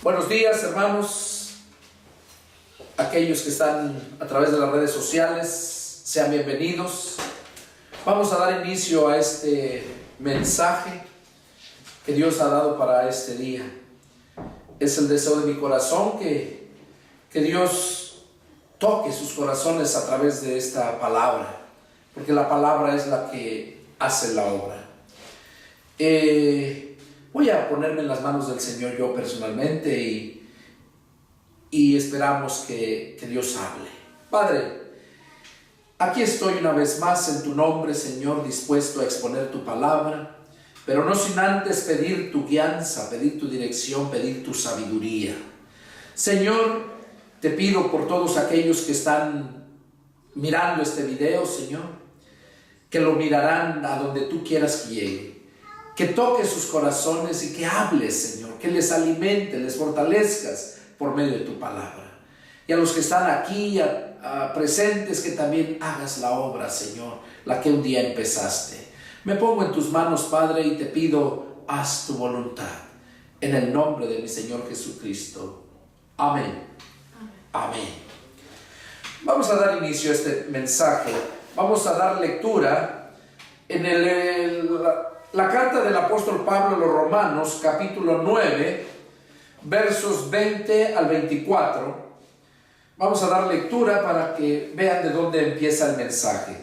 Buenos días, hermanos. Aquellos que están a través de las redes sociales, sean bienvenidos. Vamos a dar inicio a este mensaje que Dios ha dado para este día. Es el deseo de mi corazón que Dios toque sus corazones a través de esta palabra, porque la palabra es la que hace la obra. Voy a ponerme en las manos del Señor yo personalmente y esperamos que Dios hable. Padre, aquí estoy una vez más en tu nombre, Señor, dispuesto a exponer tu palabra, pero no sin antes pedir tu guianza, pedir tu dirección, pedir tu sabiduría. Señor, te pido por todos aquellos que están mirando este video, Señor, que lo mirarán a donde tú quieras que llegue. Que toques sus corazones y que hables, Señor, que les alimente, les fortalezcas por medio de tu palabra. Y a los que están aquí presentes, que también hagas la obra, Señor, la que un día empezaste. Me pongo en tus manos, Padre, y te pido, haz tu voluntad. En el nombre de mi Señor Jesucristo. Amén. Amén. Vamos a dar inicio a este mensaje. Vamos a dar lectura en la carta del apóstol Pablo a los Romanos, capítulo 9, versos 20 al 24. Vamos a dar lectura para que vean de dónde empieza el mensaje.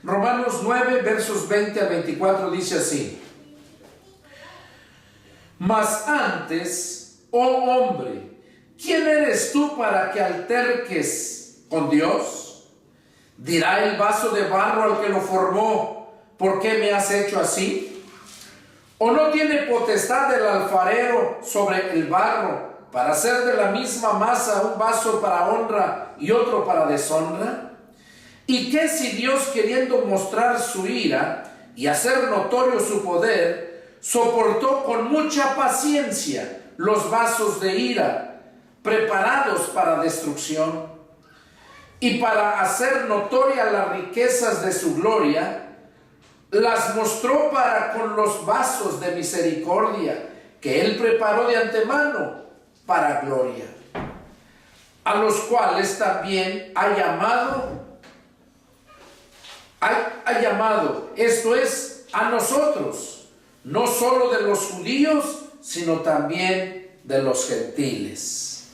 Romanos 9, versos 20 al 24 dice así: Mas antes, oh hombre, ¿quién eres tú para que alterques con Dios? Dirá el vaso de barro al que lo formó: ¿por qué me has hecho así? ¿O no tiene potestad el alfarero sobre el barro para hacer de la misma masa un vaso para honra y otro para deshonra? ¿Y qué si Dios, queriendo mostrar su ira y hacer notorio su poder, soportó con mucha paciencia los vasos de ira preparados para destrucción, y para hacer notorias las riquezas de su gloria, las mostró para con los vasos de misericordia que Él preparó de antemano para gloria, a los cuales también ha llamado, esto es, a nosotros, no solo de los judíos, sino también de los gentiles.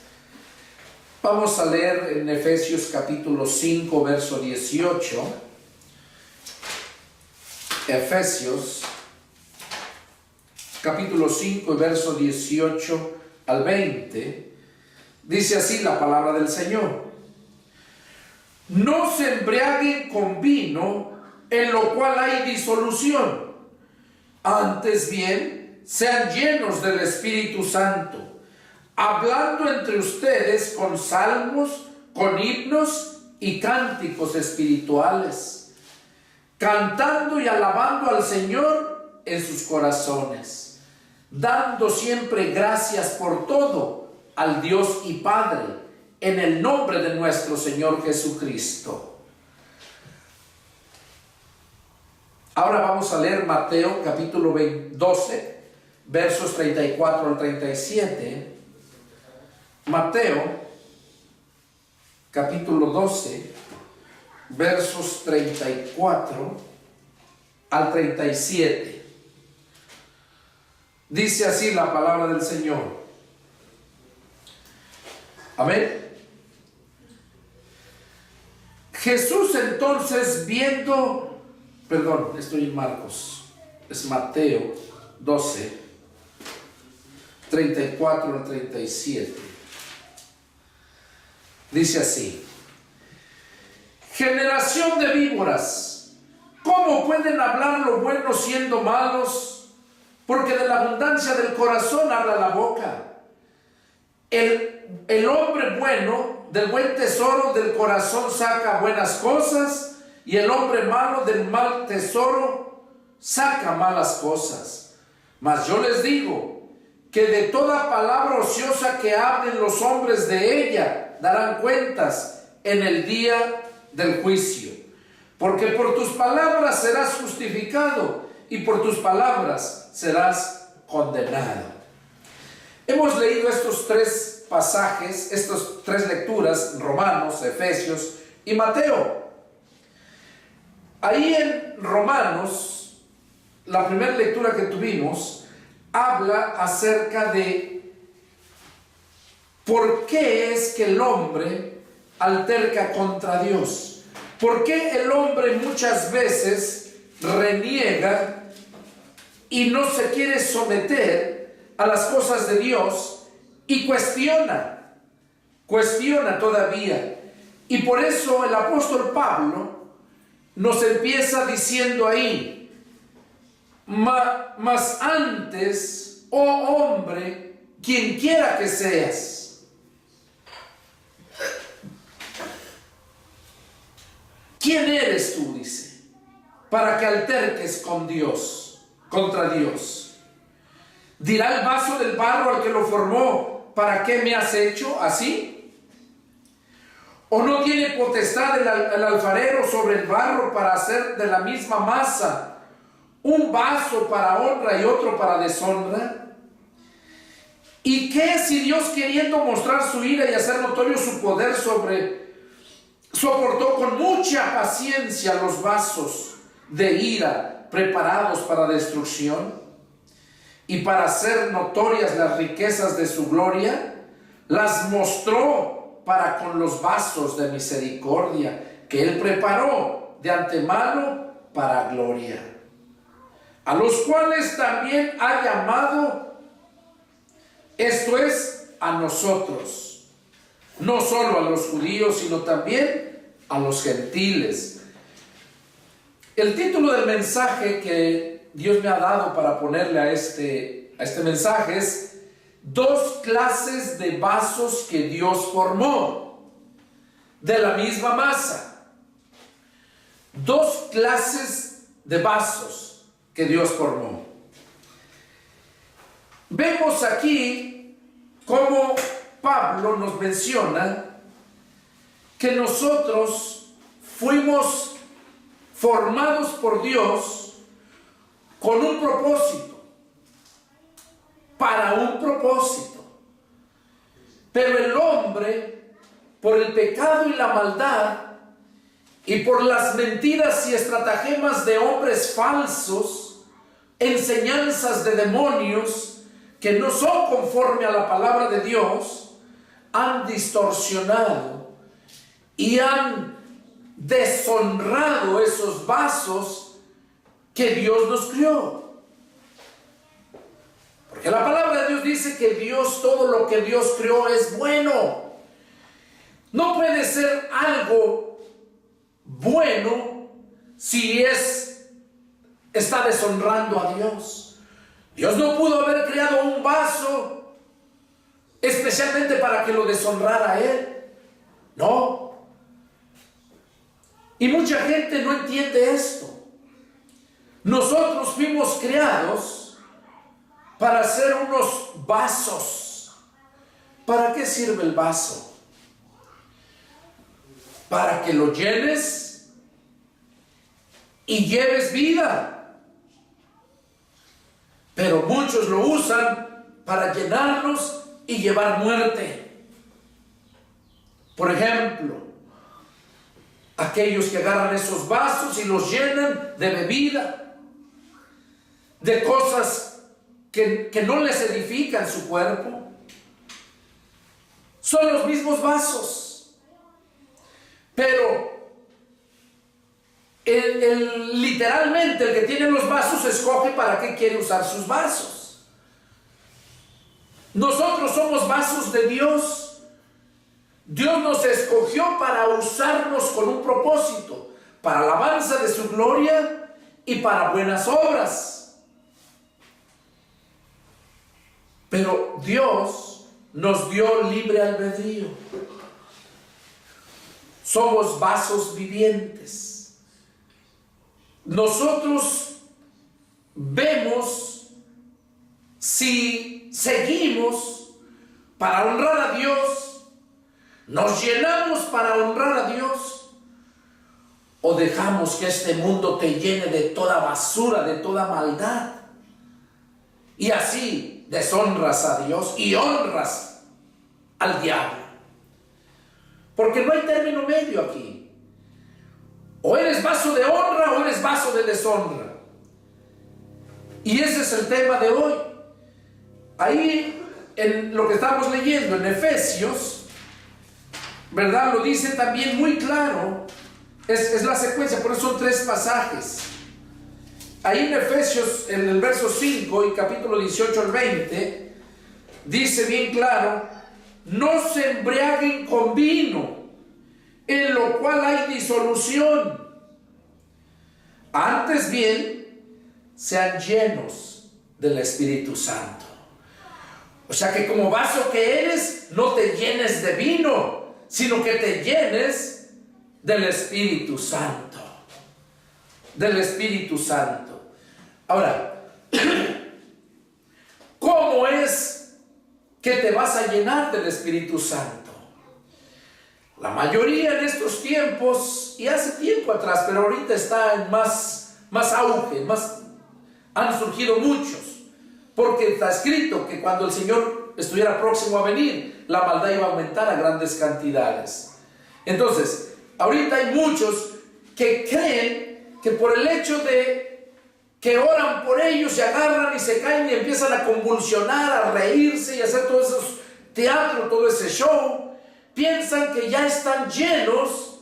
Vamos a leer en Efesios capítulo 5, verso 18. Efesios capítulo 5, verso 18 al 20, dice así la palabra del Señor: No se embriaguen con vino, en lo cual hay disolución, antes bien sean llenos del Espíritu Santo, hablando entre ustedes con salmos, con himnos y cánticos espirituales, cantando y alabando al Señor en sus corazones, dando siempre gracias por todo al Dios y Padre, en el nombre de nuestro Señor Jesucristo. Ahora vamos a leer Mateo capítulo 12, versos 34 al 37. Mateo capítulo 12, versos 34 al 37. Dice así la palabra del Señor. Amén. Jesús entonces estoy en Marcos, es Mateo 12, 34 al 37. Dice así: Generación de víboras, ¿cómo pueden hablar lo bueno siendo malos? Porque de la abundancia del corazón habla la boca. El hombre bueno del buen tesoro del corazón saca buenas cosas, y el hombre malo del mal tesoro saca malas cosas. Mas yo les digo que de toda palabra ociosa que hablen los hombres de ella darán cuentas en el día del juicio. Porque por tus palabras serás justificado y por tus palabras serás condenado. Hemos leído estos tres pasajes, estas tres lecturas, Romanos, Efesios y Mateo. Ahí en Romanos, la primera lectura que tuvimos, habla acerca de por qué es que el hombre alterca contra Dios. ¿Por qué el hombre muchas veces reniega y no se quiere someter a las cosas de Dios y cuestiona todavía? Y por eso el apóstol Pablo nos empieza diciendo ahí: mas antes, oh hombre, quien quiera que seas, ¿quién eres tú? Dice, para que alterques con Dios, contra Dios. Dirá el vaso del barro al que lo formó: ¿para qué me has hecho así? ¿O no tiene potestad el alfarero sobre el barro para hacer de la misma masa un vaso para honra y otro para deshonra? ¿Y qué si Dios, queriendo mostrar su ira y hacer notorio su poder soportó con mucha paciencia los vasos de ira preparados para destrucción, y para hacer notorias las riquezas de su gloria, las mostró para con los vasos de misericordia que él preparó de antemano para gloria, a los cuales también ha llamado, esto es, a nosotros, no solo a los judíos, sino también a los gentiles. El título del mensaje que Dios me ha dado para ponerle a este mensaje es: dos clases de vasos que Dios formó de la misma masa. Dos clases de vasos que Dios formó. Vemos aquí cómo Pablo nos menciona que nosotros fuimos formados por Dios con un propósito, para un propósito. Pero el hombre, por el pecado y la maldad, y por las mentiras y estratagemas de hombres falsos, enseñanzas de demonios que no son conforme a la palabra de Dios, han distorsionado y han deshonrado esos vasos que Dios nos crió. Porque la palabra de Dios dice que Dios, todo lo que Dios creó es bueno. No puede ser algo bueno si está deshonrando a Dios. Dios no pudo haber creado un vaso especialmente para que lo deshonrara a Él. No. Y mucha gente no entiende esto. Nosotros fuimos creados para ser unos vasos. ¿Para qué sirve el vaso? Para que lo llenes y lleves vida. Pero muchos lo usan para llenarlos y llevar muerte. Por ejemplo, aquellos que agarran esos vasos y los llenan de bebida, de cosas que no les edifican su cuerpo, son los mismos vasos. Pero literalmente el que tiene los vasos escoge para qué quiere usar sus vasos. Nosotros somos vasos de Dios. Dios nos escogió para usarnos con un propósito, para alabanza de su gloria y para buenas obras. Pero Dios nos dio libre albedrío. Somos vasos vivientes. Nosotros vemos si seguimos para honrar a Dios, nos llenamos para honrar a Dios, o dejamos que este mundo te llene de toda basura, de toda maldad. Y así deshonras a Dios y honras al diablo. Porque no hay término medio aquí. O eres vaso de honra o eres vaso de deshonra. Y ese es el tema de hoy. Ahí en lo que estamos leyendo en Efesios, ¿verdad? Lo dice también muy claro. Es la secuencia, por eso son 3 pasajes. Ahí en Efesios, en el verso 5 y capítulo 18 al 20, dice bien claro: no se embriaguen con vino, en lo cual hay disolución. Antes bien, sean llenos del Espíritu Santo. O sea que como vaso que eres, no te llenes de vino, sino que te llenes del Espíritu Santo. Del Espíritu Santo. Ahora, ¿cómo es que te vas a llenar del Espíritu Santo? La mayoría en estos tiempos, y hace tiempo atrás, pero ahorita está en más auge, han surgido muchos, porque está escrito que cuando el Señor estuviera próximo a venir, la maldad iba a aumentar a grandes cantidades. Entonces, ahorita hay muchos que creen que por el hecho de que oran por ellos, se agarran y se caen y empiezan a convulsionar, a reírse y a hacer todo ese teatro, todo ese show, piensan que ya están llenos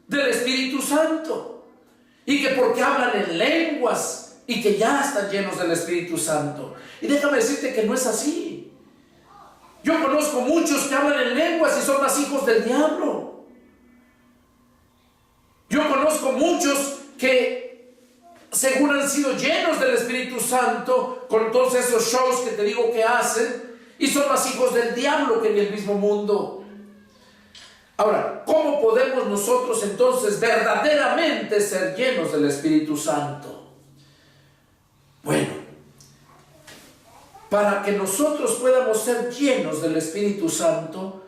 del Espíritu Santo y que porque hablan en lenguas y que ya están llenos del Espíritu Santo. Y déjame decirte que no es así. Yo conozco muchos que hablan en lenguas y son más hijos del diablo. Yo conozco muchos que según han sido llenos del Espíritu Santo con todos esos shows que te digo que hacen, y son más hijos del diablo que en el mismo mundo. Ahora, ¿cómo podemos nosotros entonces verdaderamente ser llenos del Espíritu Santo? Bueno, para que nosotros podamos ser llenos del Espíritu Santo,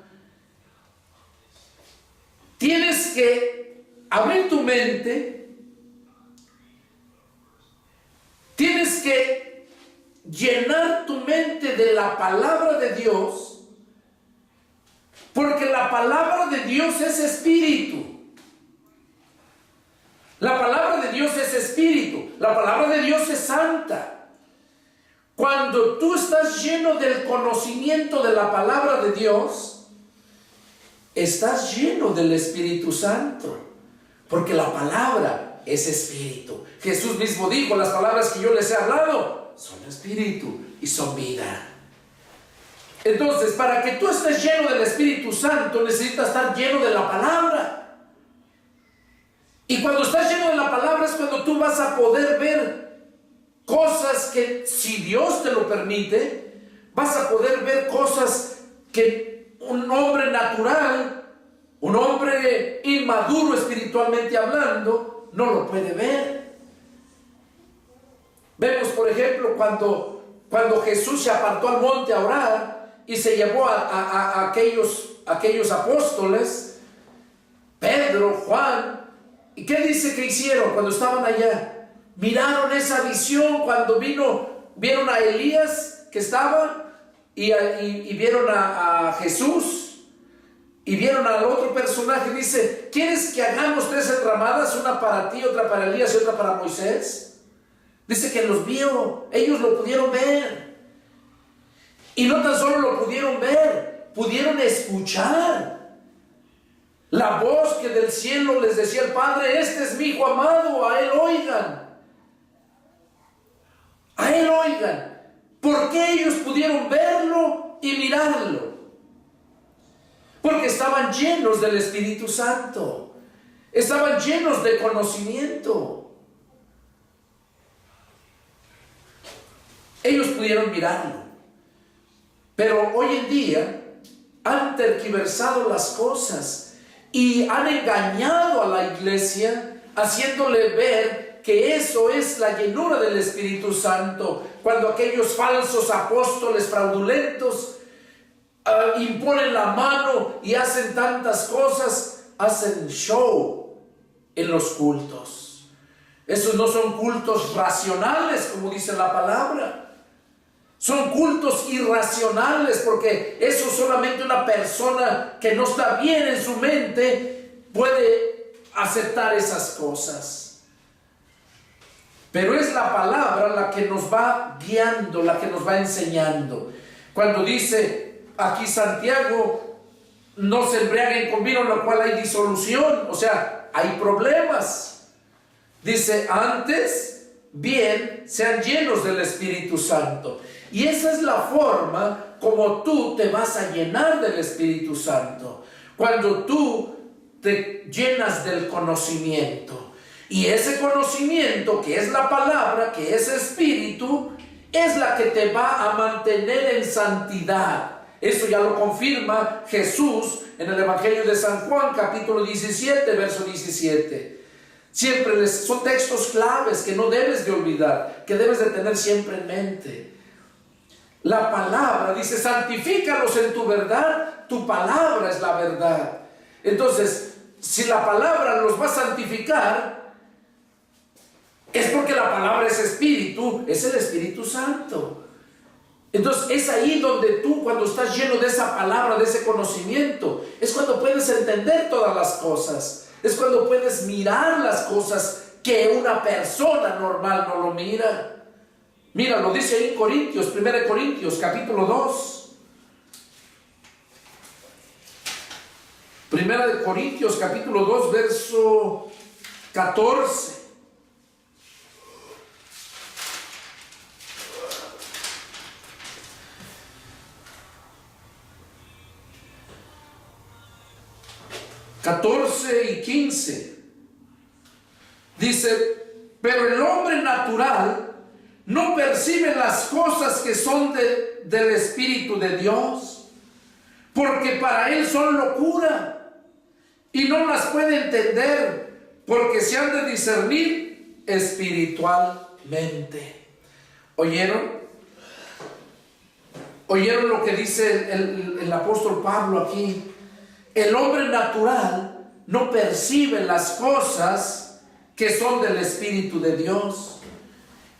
tienes que abrir tu mente. Tienes que llenar tu mente de la palabra de Dios, porque la palabra de Dios es espíritu. La palabra de Dios es espíritu. La palabra de Dios es santa. Cuando tú estás lleno del conocimiento de la palabra de Dios, estás lleno del Espíritu Santo, porque la palabra es espíritu. Jesús mismo dijo: las palabras que yo les he hablado son espíritu y son vida. Entonces, para que tú estés lleno del Espíritu Santo, necesitas estar lleno de la palabra. Y cuando estás lleno de la palabra es cuando tú vas a poder ver cosas que, si Dios te lo permite, vas a poder ver cosas que un hombre natural, un hombre inmaduro espiritualmente hablando, no lo puede ver. Vemos, por ejemplo, cuando Jesús se apartó al monte a orar y se llevó a aquellos apóstoles, Pedro, Juan, ¿y qué dice que hicieron cuando estaban allá? Miraron esa visión cuando vieron a Elías que estaba y vieron a Jesús. Y vieron al otro personaje, dice: ¿quieres que hagamos 3 enramadas? Una para ti, otra para Elías y otra para Moisés. Dice que los vio, ellos lo pudieron ver. Y no tan solo lo pudieron ver, pudieron escuchar la voz que del cielo les decía el Padre: este es mi Hijo amado, a él oigan. A él oigan. ¿Por qué ellos pudieron verlo y mirarlo? Porque estaban llenos del Espíritu Santo. Estaban llenos de conocimiento. Ellos pudieron mirarlo. Pero hoy en día han tergiversado las cosas y han engañado a la iglesia, haciéndole ver que eso es la llenura del Espíritu Santo, cuando aquellos falsos apóstoles fraudulentos imponen la mano y hacen tantas cosas, hacen show en los cultos. Esos no son cultos racionales, como dice la palabra. Son cultos irracionales, porque eso solamente una persona que no está bien en su mente puede aceptar esas cosas. Pero es la palabra la que nos va guiando, la que nos va enseñando. Cuando dice aquí Santiago, no se embriaguen con vino en lo cual hay disolución, o sea, hay problemas. Dice, antes bien sean llenos del Espíritu Santo. Y esa es la forma como tú te vas a llenar del Espíritu Santo. Cuando tú te llenas del conocimiento. Y ese conocimiento, que es la palabra, que es espíritu, es la que te va a mantener en santidad. Eso ya lo confirma Jesús en el Evangelio de San Juan, capítulo 17, verso 17. Siempre son textos claves que no debes de olvidar, que debes de tener siempre en mente. La palabra dice, santifícalos en tu verdad, tu palabra es la verdad. Entonces, si la palabra los va a santificar, es porque la palabra es espíritu, es el Espíritu Santo. Entonces es ahí donde tú, cuando estás lleno de esa palabra, de ese conocimiento, es cuando puedes entender todas las cosas. Es cuando puedes mirar las cosas que una persona normal no lo mira. Mira, lo dice ahí en Corintios, 1 Corintios, capítulo 2. 1 Corintios, capítulo 2, verso 14. y 15 dice, pero el hombre natural no percibe las cosas que son del Espíritu de Dios, porque para él son locura y no las puede entender, porque se han de discernir espiritualmente. ¿Oyeron? ¿Oyeron lo que dice el apóstol Pablo aquí? El hombre natural no percibe las cosas que son del Espíritu de Dios.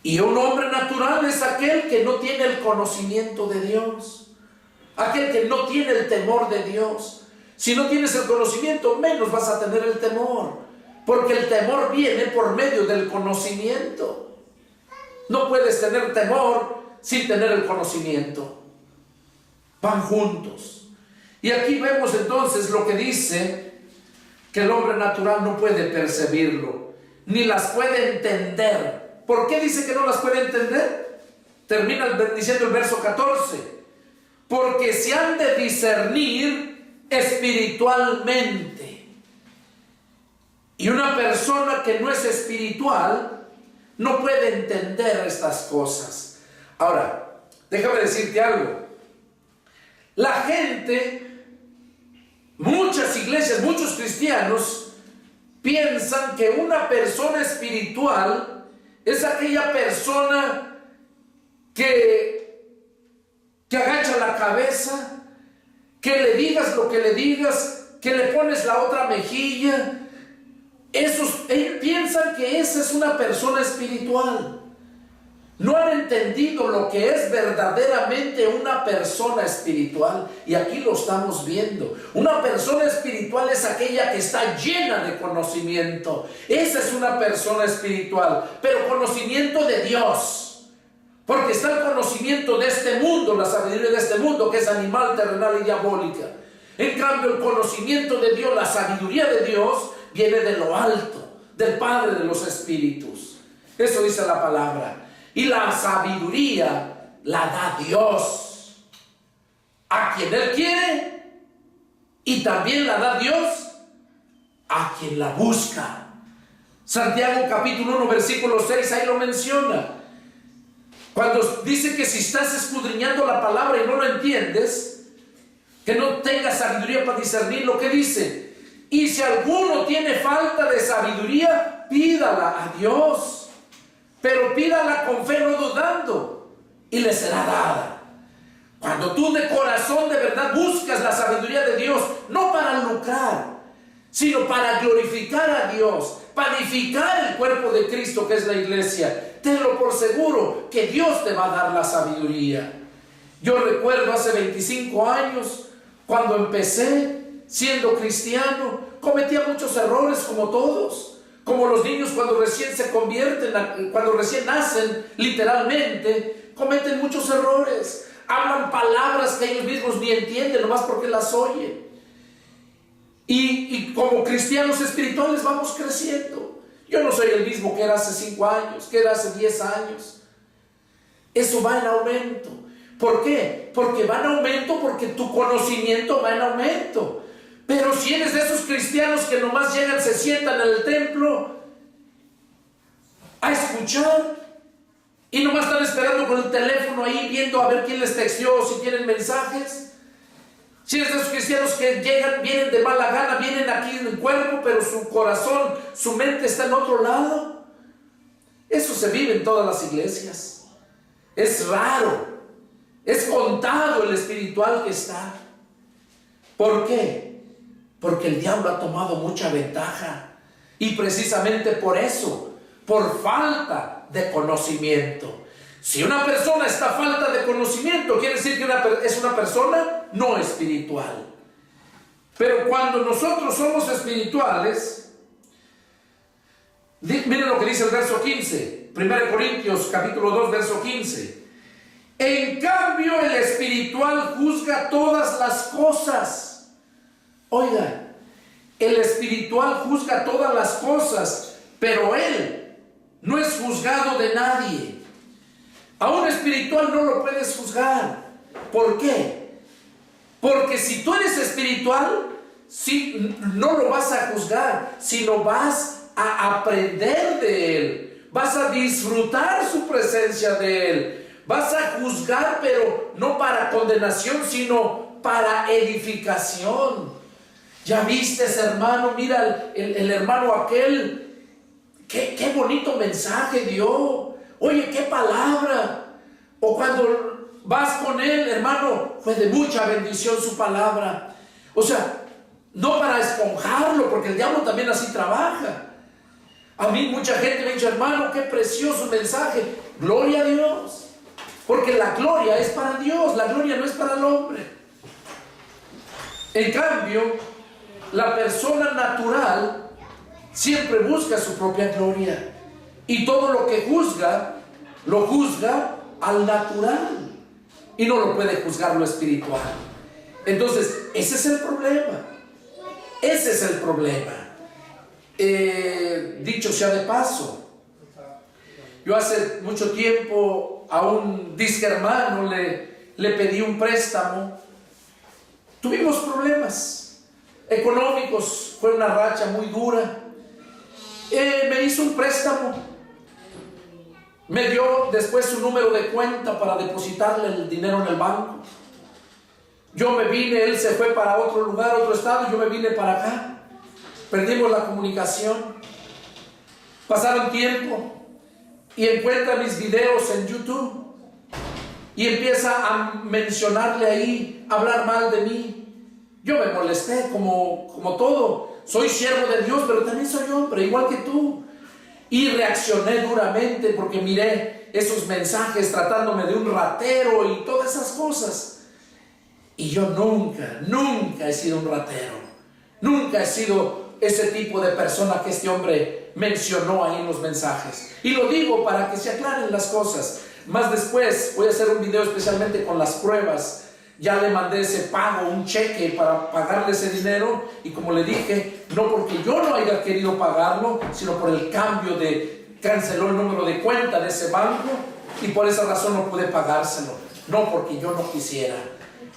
Y un hombre natural es aquel que no tiene el conocimiento de Dios, aquel que no tiene el temor de Dios. Si no tienes el conocimiento, menos vas a tener el temor, porque el temor viene por medio del conocimiento. No puedes tener temor sin tener el conocimiento. Van juntos. Y aquí vemos entonces lo que dice, que el hombre natural no puede percibirlo, ni las puede entender. ¿Por qué dice que no las puede entender? Termina diciendo el verso 14, porque se han de discernir espiritualmente. Y una persona que no es espiritual no puede entender estas cosas. Ahora, déjame decirte algo. La gente, muchas iglesias, muchos cristianos piensan que una persona espiritual es aquella persona que agacha la cabeza, que le digas lo que le digas, que le pones la otra mejilla. Ellos piensan que esa es una persona espiritual. No han entendido lo que es verdaderamente una persona espiritual. Y aquí lo estamos viendo. Una persona espiritual es aquella que está llena de conocimiento. Esa es una persona espiritual. Pero conocimiento de Dios. Porque está el conocimiento de este mundo, la sabiduría de este mundo, que es animal, terrenal y diabólica. En cambio, el conocimiento de Dios, la sabiduría de Dios, viene de lo alto, del Padre de los Espíritus. Eso dice la palabra. Y la sabiduría la da Dios a quien Él quiere, y también la da Dios a quien la busca. Santiago capítulo 1 versículo 6 ahí lo menciona. Cuando dice que si estás escudriñando la palabra y no lo entiendes, que no tengas sabiduría para discernir lo que dice. Y si alguno tiene falta de sabiduría, pídala a Dios. Pero pídala con fe, no dudando, y le será dada. Cuando tú de corazón de verdad buscas la sabiduría de Dios, no para lucrar, sino para glorificar a Dios, para edificar el cuerpo de Cristo que es la iglesia. Tenlo por seguro que Dios te va a dar la sabiduría. Yo recuerdo hace 25 años, cuando empecé siendo cristiano, cometía muchos errores como todos, como los niños cuando recién se convierten, cuando recién nacen, literalmente, cometen muchos errores. Hablan palabras que ellos mismos ni entienden, nomás porque las oyen. Y como cristianos espirituales vamos creciendo. Yo no soy el mismo que era hace 5 años, que era hace 10 años. Eso va en aumento. ¿Por qué? Porque va en aumento, porque tu conocimiento va en aumento. Pero si eres de esos cristianos que nomás llegan, se sientan en el templo a escuchar y nomás están esperando con el teléfono ahí, viendo a ver quién les texteó, si tienen mensajes. Si eres de esos cristianos que llegan, vienen de mala gana, vienen aquí en el cuerpo, pero su corazón, su mente está en otro lado. Eso se vive en todas las iglesias. Es raro, es contado el espiritual que está. ¿Por qué? Porque el diablo ha tomado mucha ventaja. Y precisamente por eso, por falta de conocimiento. Si una persona está a falta de conocimiento, quiere decir que es una persona no espiritual. Pero cuando nosotros somos espirituales, miren lo que dice el verso 15, 1 Corintios capítulo 2, verso 15. En cambio, el espiritual juzga todas las cosas. Oiga, el espiritual juzga todas las cosas, pero él no es juzgado de nadie. A un espiritual no lo puedes juzgar. ¿Por qué? Porque si tú eres espiritual, no lo vas a juzgar, sino vas a aprender de él, vas a disfrutar su presencia de él, vas a juzgar, pero no para condenación, sino para edificación. Ya viste, hermano, mira el hermano aquel, qué bonito mensaje dio. Oye, qué palabra. O cuando vas con él, hermano, fue de mucha bendición su palabra. O sea, no para esponjarlo, porque el diablo también así trabaja. A mí mucha gente me ha dicho, hermano, qué precioso mensaje. Gloria a Dios. Porque la gloria es para Dios, la gloria no es para el hombre. En cambio, la persona natural siempre busca su propia gloria. Y todo lo que juzga, lo juzga al natural. Y no lo puede juzgar lo espiritual. Entonces, ese es el problema. Ese es el problema. Dicho sea de paso, yo hace mucho tiempo a un disque hermano le pedí un préstamo. Tuvimos problemas económicos, fue una racha muy dura. Me hizo un préstamo, me dio después su número de cuenta para depositarle el dinero en el banco. Yo me vine, él se fue para otro lugar, otro estado, yo me vine para acá. Perdimos la comunicación. Pasaron tiempo y encuentra mis videos en YouTube y empieza a mencionarle ahí, a hablar mal de mí. Yo me molesté como todo. Soy siervo de Dios, pero también soy hombre, igual que tú. Y reaccioné duramente porque miré esos mensajes tratándome de un ratero y todas esas cosas. Y yo nunca he sido un ratero. Nunca he sido ese tipo de persona que este hombre mencionó ahí en los mensajes. Y lo digo para que se aclaren las cosas. Más después voy a hacer un video especialmente con las pruebas. Ya le mandé ese pago, un cheque para pagarle ese dinero. Y como le dije, no porque yo no haya querido pagarlo, sino por el cambio canceló el número de cuenta de ese banco. Y por esa razón no pude pagárselo. No porque yo no quisiera.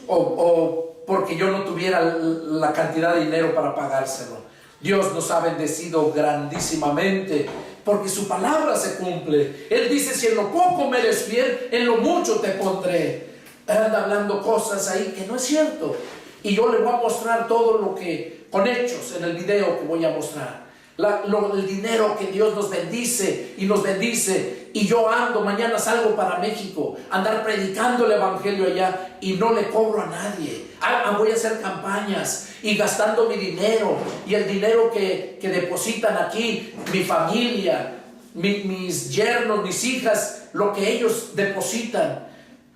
O porque yo no tuviera la cantidad de dinero para pagárselo. Dios nos ha bendecido grandísimamente porque su palabra se cumple. Él dice, si en lo poco me eres fiel, en lo mucho te pondré. Anda hablando cosas ahí que no es cierto. Y yo le voy a mostrar todo lo que, con hechos, en el video que voy a mostrar. el dinero que Dios nos bendice y nos bendice, y yo ando, mañana salgo para México, andar predicando el evangelio allá y no le cobro a nadie. Voy a hacer campañas y gastando mi dinero, y el dinero que depositan aquí, mi familia, mis yernos, mis hijas, lo que ellos depositan,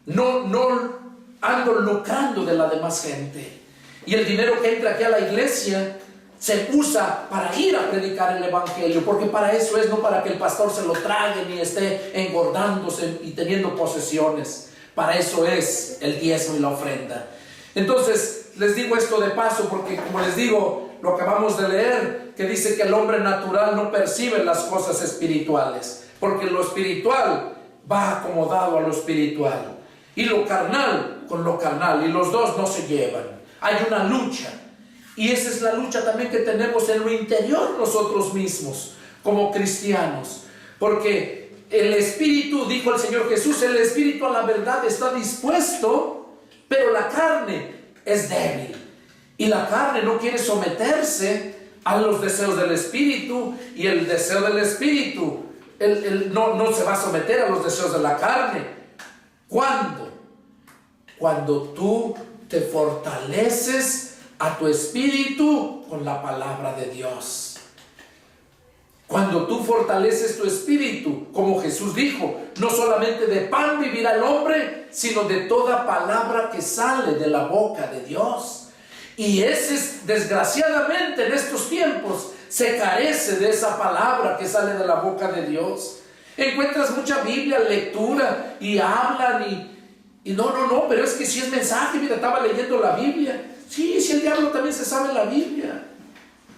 no ando lucrando de la demás gente. Y el dinero que entra aquí a la iglesia se usa para ir a predicar el evangelio, porque para eso es, no para que el pastor se lo trague ni esté engordándose y teniendo posesiones. Para eso es el diezmo y la ofrenda. Entonces les digo esto de paso, porque como les digo, lo acabamos de leer, que dice que el hombre natural no percibe las cosas espirituales, porque lo espiritual va acomodado a lo espiritual, y lo carnal con lo carnal, y los dos no se llevan. Hay una lucha. Y esa es la lucha también que tenemos en lo interior nosotros mismos, como cristianos. Porque el espíritu, dijo el Señor Jesús, el espíritu a la verdad está dispuesto, pero la carne es débil. Y la carne no quiere someterse a los deseos del espíritu, y el deseo del espíritu no se va a someter a los deseos de la carne. ¿Cuándo? Cuando tú te fortaleces a tu espíritu con la palabra de Dios. Cuando tú fortaleces tu espíritu, como Jesús dijo, no solamente de pan vivirá el hombre, sino de toda palabra que sale de la boca de Dios. Y ese es, desgraciadamente, en estos tiempos se carece de esa palabra que sale de la boca de Dios. Encuentras mucha Biblia, lectura, y hablan y no, pero es que si es mensaje, mira, estaba leyendo la Biblia. Sí, si el diablo también se sabe la Biblia,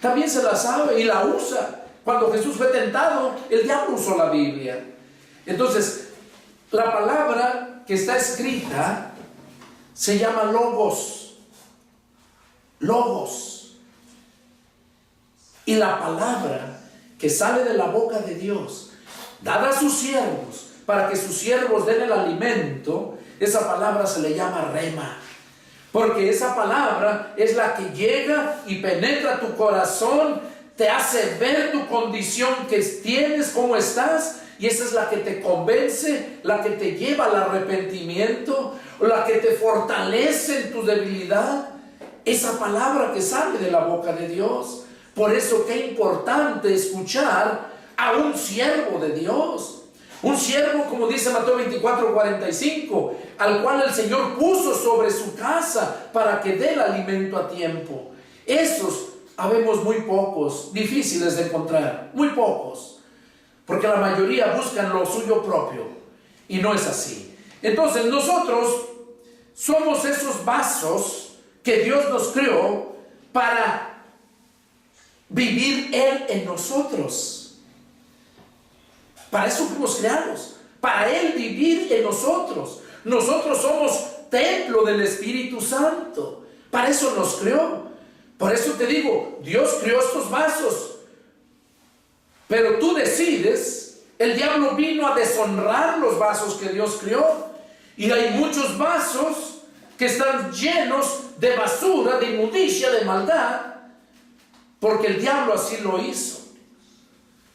también se la sabe y la usa. Cuando Jesús fue tentado, el diablo usó la Biblia. Entonces, la palabra que está escrita se llama logos. Logos. Y la palabra que sale de la boca de Dios, dada a sus siervos, para que sus siervos den el alimento, esa palabra se le llama rema. Porque esa palabra es la que llega y penetra tu corazón, te hace ver tu condición que tienes, cómo estás, y esa es la que te convence, la que te lleva al arrepentimiento, la que te fortalece en tu debilidad. Esa palabra que sale de la boca de Dios. Por eso qué importante escuchar a un siervo de Dios. Un siervo, como dice Mateo 24:45, al cual el Señor puso sobre su casa para que dé el alimento a tiempo. Esos habemos muy pocos, difíciles de encontrar, muy pocos, porque la mayoría buscan lo suyo propio, y no es así. Entonces nosotros somos esos vasos que Dios nos creó para vivir Él en nosotros. Para eso fuimos creados, para Él vivir en nosotros. Nosotros somos templo del Espíritu Santo. Para eso nos creó. Por eso te digo, Dios creó estos vasos. Pero tú decides, el diablo vino a deshonrar los vasos que Dios creó. Y hay muchos vasos que están llenos de basura, de inmundicia, de maldad, porque el diablo así lo hizo.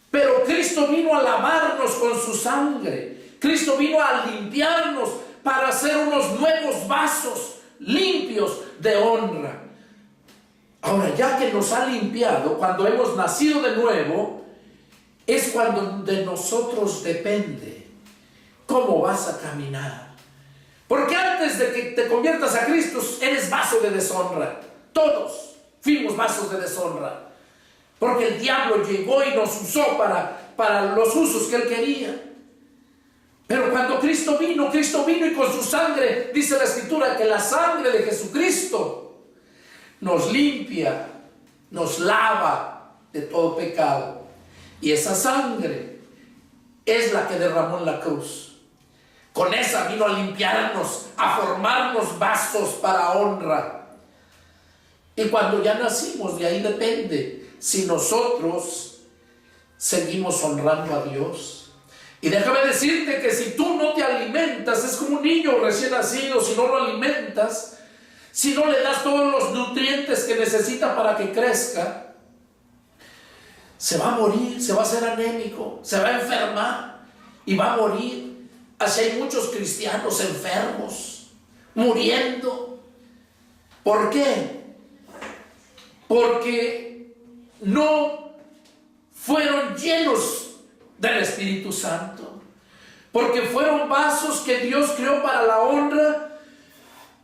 Pero Cristo vino a lavarnos con su sangre. Cristo vino a limpiarnos para hacer unos nuevos vasos limpios de honra. Ahora, ya que nos ha limpiado, cuando hemos nacido de nuevo, es cuando de nosotros depende cómo vas a caminar. Porque antes de que te conviertas a Cristo, eres vaso de deshonra. Todos fuimos vasos de deshonra. Porque el diablo llegó y nos usó para los usos que él quería. Pero cuando Cristo vino y con su sangre, dice la Escritura, que la sangre de Jesucristo nos limpia, nos lava de todo pecado. Y esa sangre es la que derramó en la cruz. Con esa vino a limpiarnos, a formarnos vasos para honra. Y cuando ya nacimos, de ahí depende si nosotros seguimos honrando a Dios. Y déjame decirte que si tú no te alimentas, es como un niño recién nacido, si no lo alimentas, si no le das todos los nutrientes que necesita para que crezca, se va a morir, se va a hacer anémico, se va a enfermar y va a morir. Así hay muchos cristianos enfermos, muriendo. ¿Por qué? Porque no fueron llenos del Espíritu Santo, porque fueron vasos que Dios creó para la honra,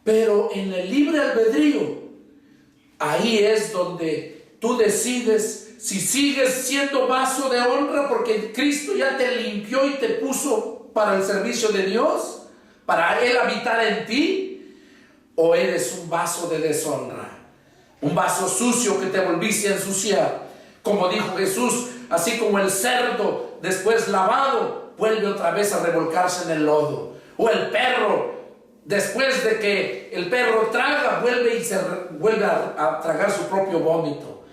pero en el libre albedrío, ahí es donde tú decides si sigues siendo vaso de honra porque Cristo ya te limpió y te puso para el servicio de Dios, para Él habitar en ti, o eres un vaso de deshonra, un vaso sucio que te volviste a ensuciar. Como dijo Jesús, así como el cerdo después lavado vuelve otra vez a revolcarse en el lodo, o el perro después de que el perro traga vuelve a tragar su propio vómito.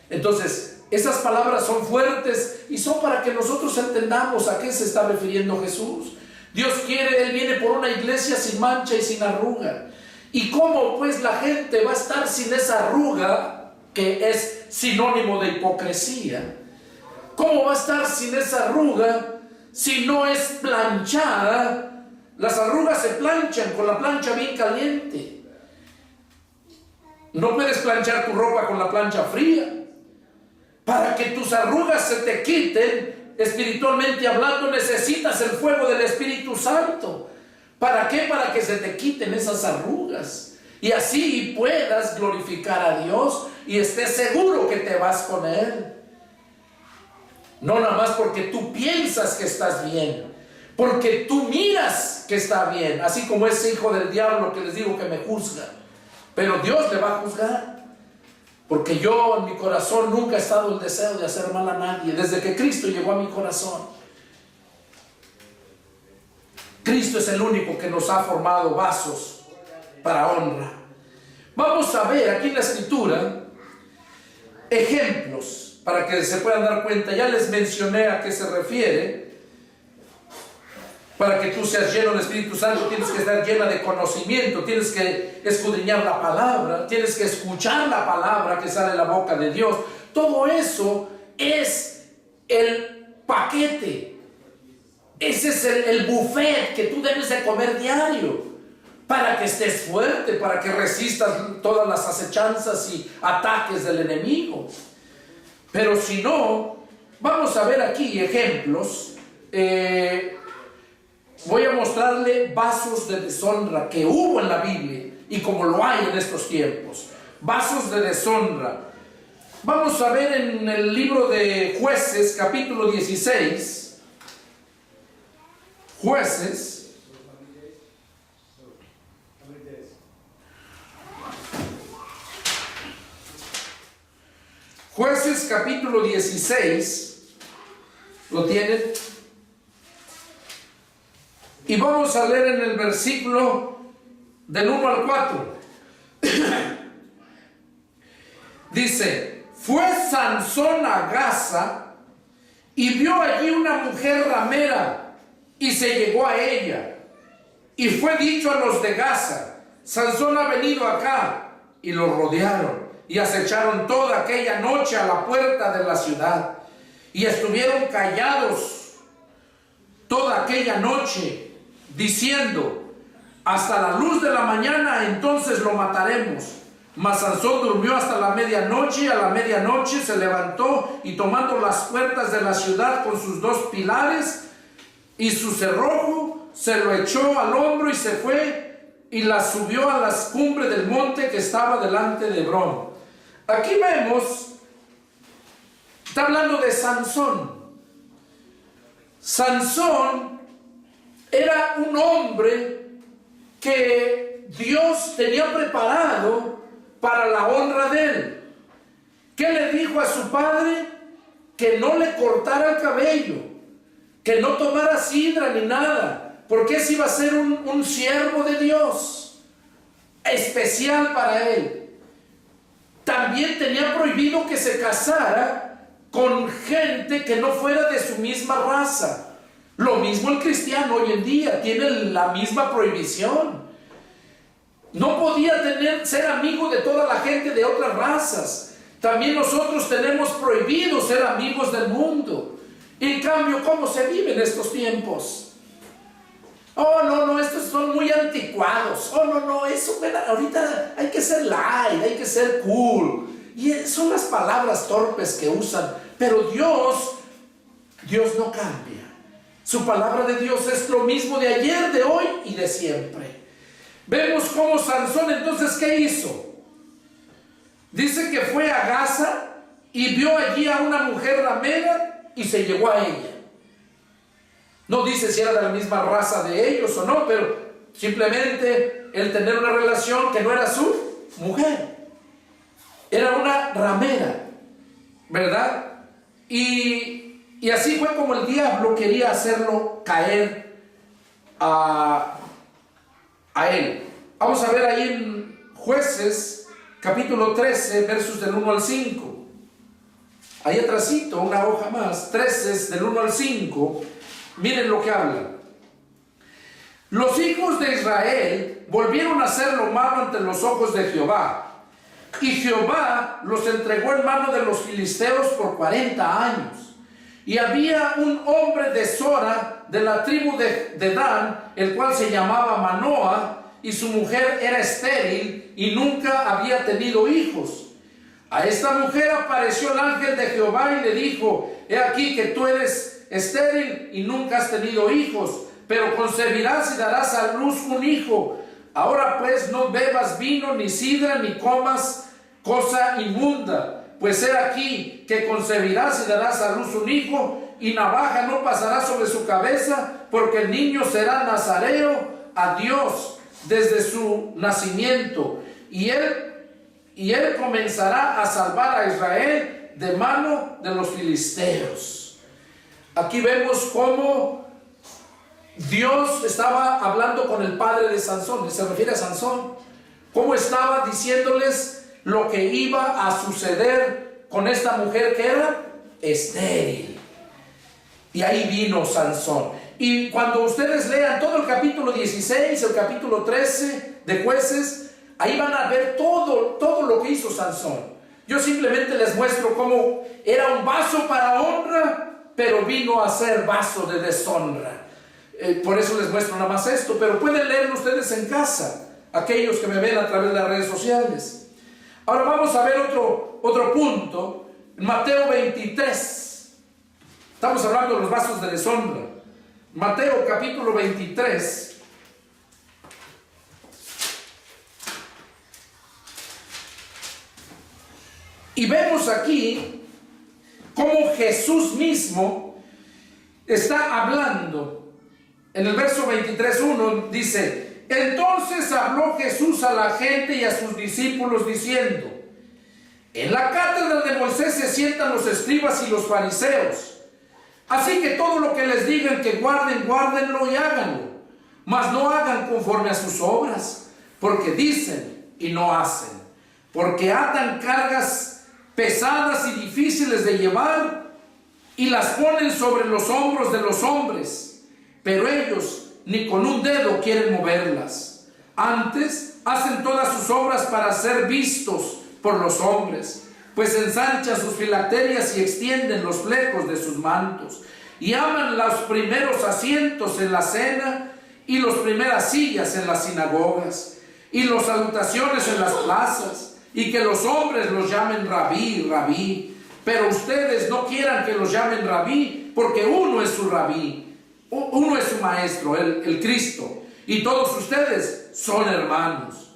Entonces esas palabras son fuertes y son para que nosotros entendamos a qué se está refiriendo Jesús. Dios quiere, Él viene por una iglesia sin mancha y sin arruga. ¿Y cómo pues la gente va a estar sin esa arruga, que es sinónimo de hipocresía? ¿Cómo va a estar sin esa arruga si no es planchada? Las arrugas se planchan con la plancha bien caliente. No puedes planchar tu ropa con la plancha fría. Para que tus arrugas se te quiten, espiritualmente hablando, necesitas el fuego del Espíritu Santo. ¿Para qué? Para que se te quiten esas arrugas y así puedas glorificar a Dios y estés seguro que te vas con Él. No nada más porque tú piensas que estás bien, porque tú miras que está bien, así como ese hijo del diablo que les digo que me juzga. Pero Dios le va a juzgar, porque yo en mi corazón nunca ha estado el deseo de hacer mal a nadie, desde que Cristo llegó a mi corazón. Cristo es el único que nos ha formado vasos para honra. Vamos a ver aquí en la Escritura ejemplos para que se puedan dar cuenta. Ya les mencioné a qué se refiere. Para que tú seas lleno del Espíritu Santo tienes que estar llena de conocimiento, tienes que escudriñar la palabra, tienes que escuchar la palabra que sale de la boca de Dios. Todo eso es el paquete. Ese es el buffet que tú debes de comer diario para que estés fuerte, para que resistas todas las acechanzas y ataques del enemigo. Pero si no, vamos a ver aquí ejemplos. Voy a mostrarle vasos de deshonra que hubo en la Biblia y como lo hay en estos tiempos. Vasos de deshonra. Vamos a ver en el libro de Jueces, capítulo 16. Jueces, capítulo 16, ¿lo tienen? Y vamos a leer en el versículo del 1 al 4. Dice: fue Sansón a Gaza y vio allí una mujer ramera y se llegó a ella. Y fue dicho a los de Gaza: Sansón ha venido acá. Y lo rodearon y acecharon toda aquella noche a la puerta de la ciudad. Y estuvieron callados toda aquella noche, diciendo: hasta la luz de la mañana entonces lo mataremos. Mas Sansón durmió hasta la medianoche, y a la medianoche se levantó y tomando las puertas de la ciudad con sus dos pilares y su cerrojo, se lo echó al hombro y se fue y la subió a las cumbres del monte que estaba delante de Hebrón. Aquí vemos, está hablando de Sansón. Sansón era un hombre que Dios tenía preparado para la honra de él. ¿Qué le dijo a su padre? Que no le cortara el cabello, que no tomara sidra ni nada, porque ese iba a ser un siervo de Dios, especial para él. También tenía prohibido que se casara con gente que no fuera de su misma raza. Lo mismo el cristiano hoy en día tiene la misma prohibición. No podía ser amigo de toda la gente de otras razas. También nosotros tenemos prohibido ser amigos del mundo. En cambio, ¿cómo se vive en estos tiempos? Oh, no, estos son muy anticuados. Oh, no, eso, bueno, ahorita hay que ser light, hay que ser cool. Y son las palabras torpes que usan. Pero Dios no cambia. Su palabra de Dios es lo mismo de ayer, de hoy y de siempre. Vemos cómo Sansón, entonces, ¿qué hizo? Dice que fue a Gaza y vio allí a una mujer ramera y se llegó a ella. No dice si era de la misma raza de ellos o no, pero simplemente el tener una relación que no era su mujer. Era una ramera, ¿verdad? Y así fue como el diablo quería hacerlo caer a él. Vamos a ver ahí en Jueces capítulo 13, versos del 1 al 5. Ahí atrásito, una hoja más, 13 del 1 al 5. Miren lo que habla. Los hijos de Israel volvieron a hacer lo malo ante los ojos de Jehová, y Jehová los entregó en mano de los filisteos por 40 años. Y había un hombre de Sora, de la tribu de Dan, el cual se llamaba Manoah, y su mujer era estéril y nunca había tenido hijos. A esta mujer apareció el ángel de Jehová y le dijo: he aquí que tú eres estéril y nunca has tenido hijos, pero concebirás y darás a luz un hijo. Ahora pues no bebas vino, ni sidra, ni comas cosa inmunda, pues he aquí que concebirás y darás a luz un hijo, y navaja no pasará sobre su cabeza, porque el niño será nazareo a Dios desde su nacimiento, y él comenzará a salvar a Israel de mano de los filisteos. Aquí vemos cómo Dios estaba hablando con el padre de Sansón, se refiere a Sansón, cómo estaba diciéndoles lo que iba a suceder con esta mujer que era estéril. Y ahí vino Sansón. Y cuando ustedes lean todo el capítulo 16, el capítulo 13 de Jueces, ahí van a ver todo lo que hizo Sansón. Yo simplemente les muestro cómo era un vaso para honra, pero vino a ser vaso de deshonra. Por eso les muestro nada más esto, pero pueden leerlo ustedes en casa, aquellos que me ven a través de las redes sociales. Ahora vamos a ver otro punto, en Mateo 23. Estamos hablando de los vasos de deshonra. Mateo capítulo 23. Y vemos aquí cómo Jesús mismo está hablando. En el verso 23:1 dice: entonces habló Jesús a la gente y a sus discípulos diciendo: en la cátedra de Moisés se sientan los escribas y los fariseos. Así que todo lo que les digan que guarden, guárdenlo y háganlo. Mas no hagan conforme a sus obras, porque dicen y no hacen. Porque atan cargas pesadas y difíciles de llevar y las ponen sobre los hombros de los hombres, pero ellos ni con un dedo quieren moverlas. Antes hacen todas sus obras para ser vistos por los hombres, pues ensanchan sus filacterias y extienden los flecos de sus mantos, y aman los primeros asientos en la cena y las primeras sillas en las sinagogas, y las salutaciones en las plazas, y que los hombres los llamen rabí, rabí. Pero ustedes no quieran que los llamen rabí, porque uno es su rabí, uno es su maestro, el Cristo, y todos ustedes son hermanos.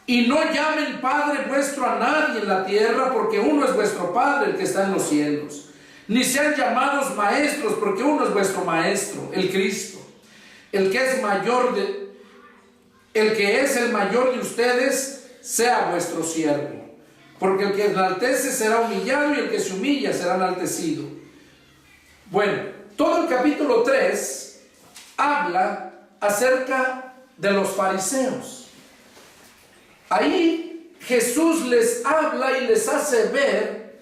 Y no llamen Padre vuestro a nadie en la tierra, porque uno es vuestro Padre, el que está en los cielos. Ni sean llamados maestros, porque uno es vuestro Maestro, el Cristo. El que es el mayor de ustedes, sea vuestro siervo. Porque el que enaltece será humillado, y el que se humilla será enaltecido. Bueno, todo el capítulo 3 habla acerca de los fariseos. Ahí Jesús les habla y les hace ver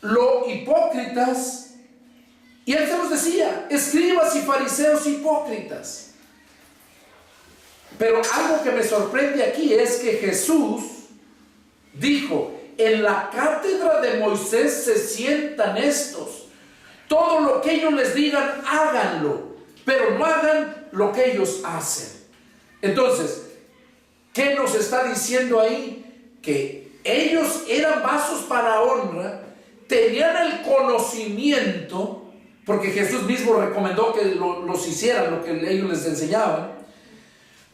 lo hipócritas, y él se los decía: escribas y fariseos hipócritas. Pero algo que me sorprende aquí es que Jesús dijo: en la cátedra de Moisés se sientan estos. Todo lo que ellos les digan, háganlo, pero no hagan lo que ellos hacen. Entonces, ¿qué nos está diciendo ahí? Que ellos eran vasos para honra, tenían el conocimiento, porque Jesús mismo recomendó que los hicieran, lo que ellos les enseñaban,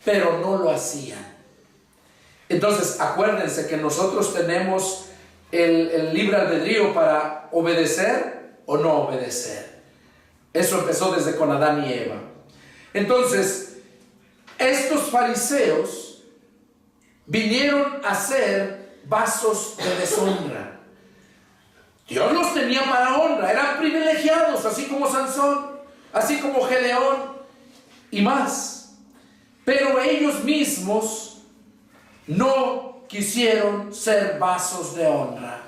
pero no lo hacían. Entonces, acuérdense que nosotros tenemos el libre albedrío para obedecer o no obedecer. Eso empezó desde con Adán y Eva. Entonces, estos fariseos vinieron a ser vasos de deshonra. Dios los tenía para honra, eran privilegiados, así como Sansón, así como Gedeón y más. Pero ellos mismos no quisieron ser vasos de honra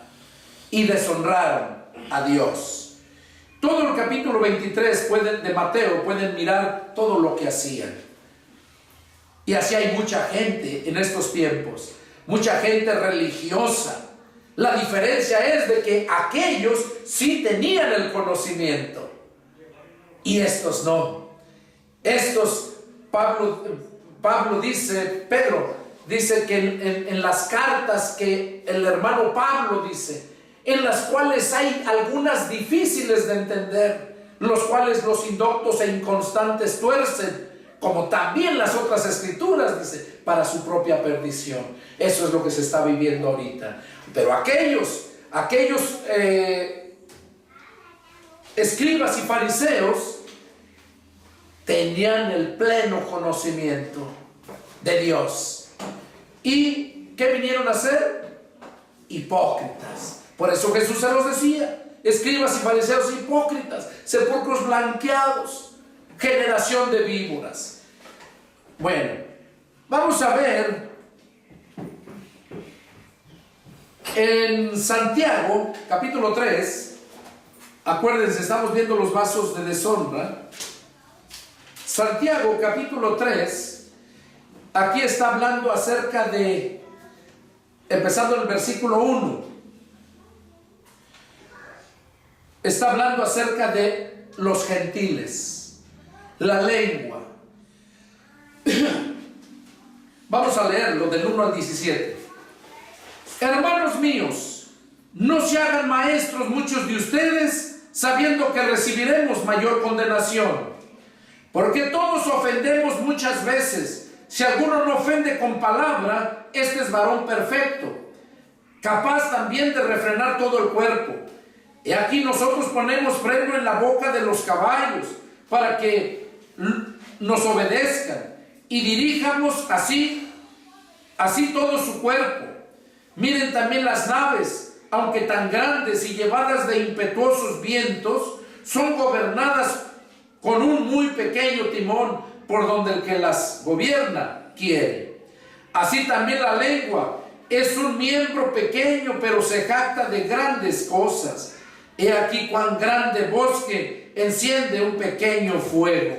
y deshonraron a Dios. Todo el capítulo 23 de Mateo pueden mirar todo lo que hacían. Y así hay mucha gente en estos tiempos, mucha gente religiosa. La diferencia es de que aquellos sí tenían el conocimiento y estos no. Estos, Pedro dice que en las cartas que el hermano Pablo dice, en las cuales hay algunas difíciles de entender, los cuales los indoctos e inconstantes tuercen, como también las otras escrituras, dice, para su propia perdición. Eso es lo que se está viviendo ahorita. Pero aquellos escribas y fariseos tenían el pleno conocimiento de Dios. ¿Y qué vinieron a ser? Hipócritas. Por eso Jesús se los decía: escribas y fariseos hipócritas, sepulcros blanqueados, generación de víboras. Bueno, vamos a ver en Santiago, capítulo 3. Acuérdense, estamos viendo los vasos de deshonra. Santiago, capítulo 3. Aquí está hablando acerca de, empezando en el versículo 1. Está hablando acerca de los gentiles, la lengua. Vamos a leerlo del 1 al 17. Hermanos míos, no se hagan maestros muchos de ustedes, sabiendo que recibiremos mayor condenación. Porque todos ofendemos muchas veces. Si alguno no ofende con palabra, este es varón perfecto, capaz también de refrenar todo el cuerpo. Y aquí nosotros ponemos freno en la boca de los caballos, para que nos obedezcan, y dirijamos así todo su cuerpo. Miren también las naves, aunque tan grandes y llevadas de impetuosos vientos, son gobernadas con un muy pequeño timón, por donde el que las gobierna quiere. Así también la lengua es un miembro pequeño, pero se jacta de grandes cosas. He aquí cuán grande bosque enciende un pequeño fuego.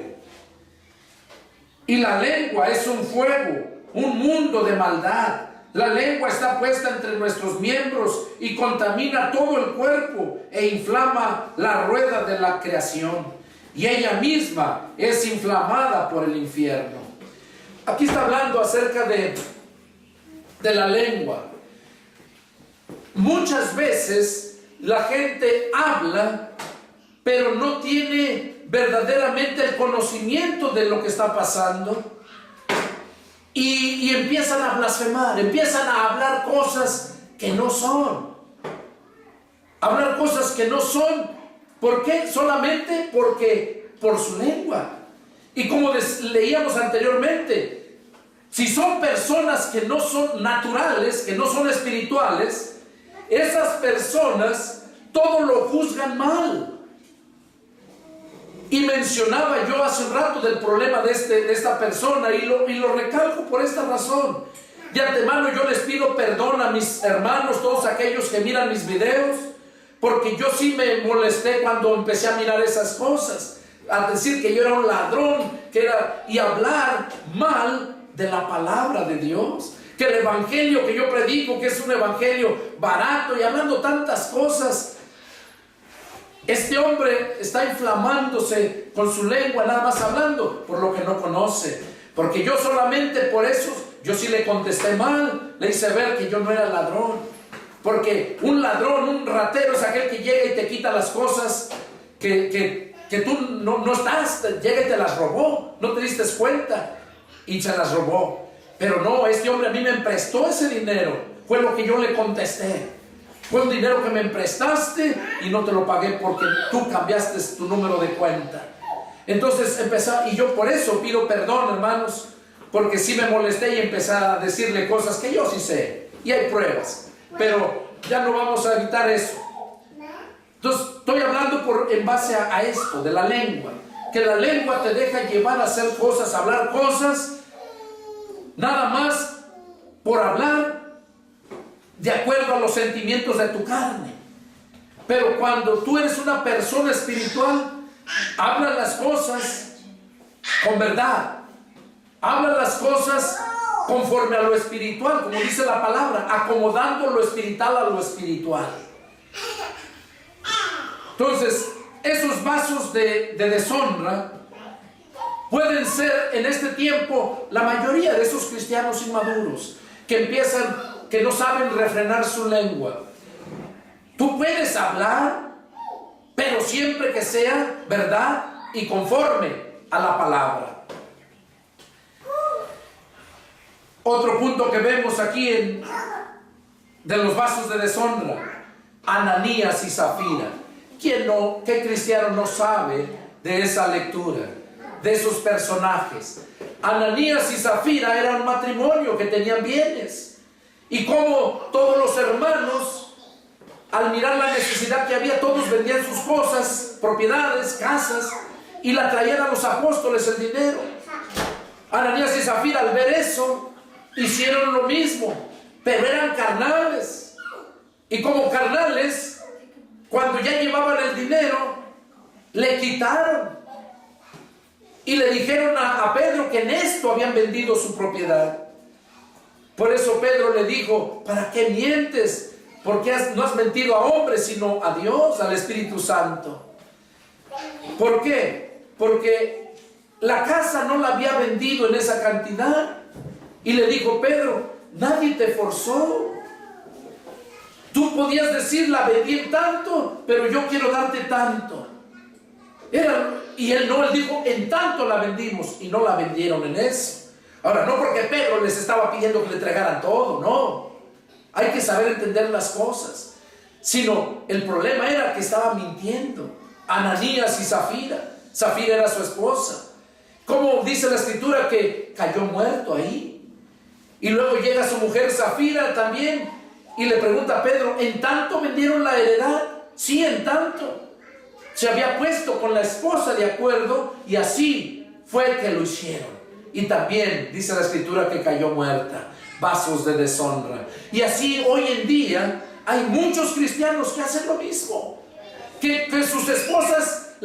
Y la lengua es un fuego, un mundo de maldad. La lengua está puesta entre nuestros miembros y contamina todo el cuerpo e inflama la rueda de la creación. Y ella misma es inflamada por el infierno. Aquí está hablando acerca de la lengua. Muchas veces la gente habla, pero no tiene verdaderamente el conocimiento de lo que está pasando. Y empiezan a blasfemar, empiezan a hablar cosas que no son. Hablar cosas que no son. ¿Por qué? Solamente por su lengua. Y como leíamos anteriormente, si son personas que no son naturales, que no son espirituales, esas personas todo lo juzgan mal. Y mencionaba yo hace un rato del problema de esta persona, y lo recalco por esta razón. De antemano yo les pido perdón a mis hermanos, todos aquellos que miran mis videos, porque yo sí me molesté cuando empecé a mirar esas cosas, a decir que yo era un ladrón, y hablar mal de la palabra de Dios. que el evangelio que yo predico, que es un evangelio barato, y hablando tantas cosas. Este hombre está inflamándose con su lengua, nada más hablando por lo que no conoce. Porque yo solamente por eso, yo sí le contesté mal, le hice ver que yo no era ladrón. Porque un ladrón, un ratero es aquel que llega y te quita las cosas que tú no estás, llega y te las robó, no te diste cuenta y se las robó. Pero no, este hombre a mí me prestó ese dinero, fue lo que yo le contesté. Fue un dinero que me prestaste y no te lo pagué porque tú cambiaste tu número de cuenta. Entonces y yo por eso pido perdón, hermanos, porque sí me molesté y empecé a decirle cosas que yo sí sé, y hay pruebas, pero ya no vamos a evitar eso. Entonces estoy hablando en base a esto, de la lengua, que la lengua te deja llevar a hacer cosas, a hablar cosas, nada más por hablar, de acuerdo a los sentimientos de tu carne. Pero cuando tú eres una persona espiritual, habla las cosas con verdad, habla las cosas conforme a lo espiritual, como dice la palabra, acomodando lo espiritual a lo espiritual. Entonces, esos vasos de deshonra pueden ser en este tiempo la mayoría de esos cristianos inmaduros que no saben refrenar su lengua. Tú puedes hablar, pero siempre que sea verdad y conforme a la palabra. Otro punto que vemos aquí de los vasos de deshonra, Ananías y Zafira. ¿Qué cristiano no sabe de esa lectura, de esos personajes? Ananías y Zafira eran un matrimonio que tenían bienes. Y como todos los hermanos, al mirar la necesidad que había, todos vendían sus cosas, propiedades, casas, y la traían a los apóstoles el dinero. Ananías y Zafira, al ver eso, hicieron lo mismo, pero eran carnales. Y como carnales, cuando ya llevaban el dinero, le quitaron. Y le dijeron a Pedro que en esto habían vendido su propiedad. Por eso Pedro le dijo: ¿para qué mientes? Porque no has mentido a hombres, sino a Dios, al Espíritu Santo. ¿Por qué? Porque la casa no la había vendido en esa cantidad. Y le dijo Pedro: nadie te forzó. Tú podías decir: la vendí en tanto, pero yo quiero darte tanto. Y él dijo: en tanto la vendimos, y no la vendieron en eso. Ahora, no porque Pedro les estaba pidiendo que le entregaran todo, no. Hay que saber entender las cosas. Sino el problema era que estaba mintiendo. Ananías y Zafira. Zafira era su esposa. Como dice la escritura que cayó muerto ahí. Y luego llega su mujer Zafira también y le pregunta a Pedro: ¿en tanto vendieron la heredad? Sí, en tanto. Se había puesto con la esposa de acuerdo y así fue que lo hicieron. Y también dice la escritura que cayó muerta. Vasos de deshonra. Y así hoy en día hay muchos cristianos que hacen lo mismo. Que sus esposas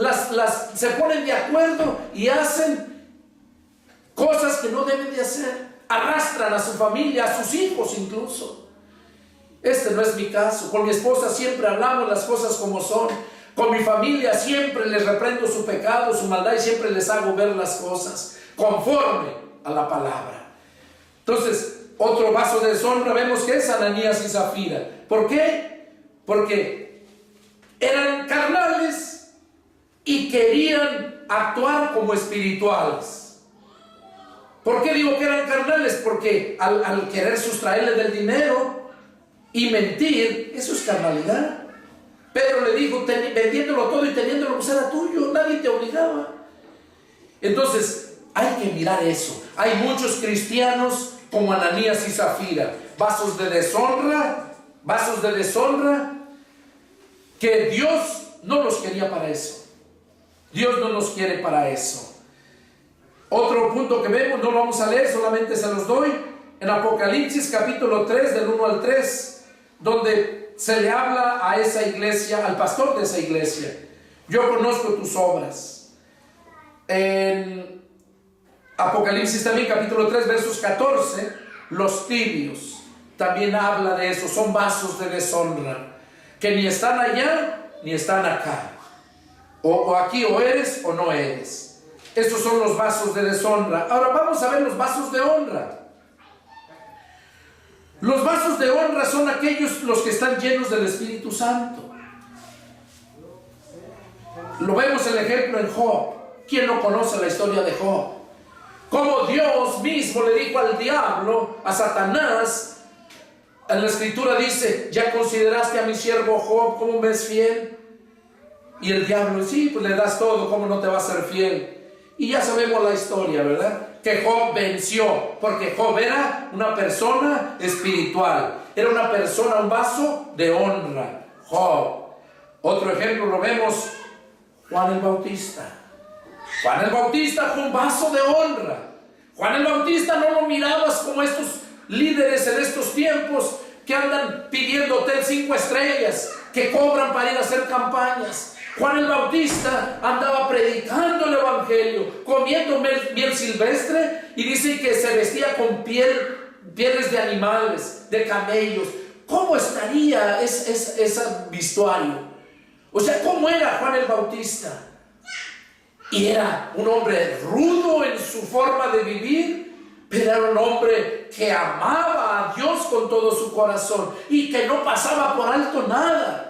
se ponen de acuerdo y hacen cosas que no deben de hacer. Arrastran a su familia, a sus hijos incluso. Este no es mi caso. Con mi esposa siempre hablamos las cosas como son. Con mi familia siempre les reprendo su pecado, su maldad, y siempre les hago ver las cosas conforme a la palabra. Entonces, otro vaso de deshonra vemos que es Ananías y Zafira. ¿Por qué? Porque eran carnales y querían actuar como espirituales. ¿Por qué digo que eran carnales? Porque al querer sustraerle del dinero y mentir, eso es carnalidad. Pedro le dijo: vendiéndolo todo y teniéndolo, pues era tuyo, nadie te obligaba. Entonces, hay que mirar eso. Hay muchos cristianos como Ananías y Zafira, vasos de deshonra, que Dios no los quería para eso. Dios no nos quiere para eso. Otro punto que vemos, no lo vamos a leer, solamente se los doy, en Apocalipsis capítulo 3, del 1 al 3, donde se le habla a esa iglesia, al pastor de esa iglesia: yo conozco tus obras. En Apocalipsis también capítulo 3 versos 14 los tibios. También habla de eso, son vasos de deshonra, que ni están allá ni están acá. O aquí o eres o no eres. Estos son los vasos de deshonra. Ahora vamos a ver los vasos de honra. Los vasos de honra son aquellos los que están llenos del Espíritu Santo. Lo vemos el ejemplo en Job. ¿Quién no conoce la historia de Job? Como Dios mismo le dijo al diablo, a Satanás, en la escritura dice: ya consideraste a mi siervo Job, ¿cómo me es fiel? Y el diablo, sí, pues le das todo, ¿cómo no te va a ser fiel? Y ya sabemos la historia, ¿verdad? Que Job venció, porque Job era una persona espiritual, era una persona, un vaso de honra. Job. Otro ejemplo lo vemos, Juan el Bautista. Juan el Bautista fue un vaso de honra. Juan el Bautista no lo mirabas como estos líderes en estos tiempos que andan pidiendo hotel 5 estrellas, que cobran para ir a hacer campañas. Juan el Bautista andaba predicando el evangelio, comiendo miel silvestre, y dice que se vestía con pieles de animales, de camellos. ¿Cómo estaría ese vestuario? O sea, ¿cómo era Juan el Bautista? Y era un hombre rudo en su forma de vivir, pero era un hombre que amaba a Dios con todo su corazón y que no pasaba por alto nada.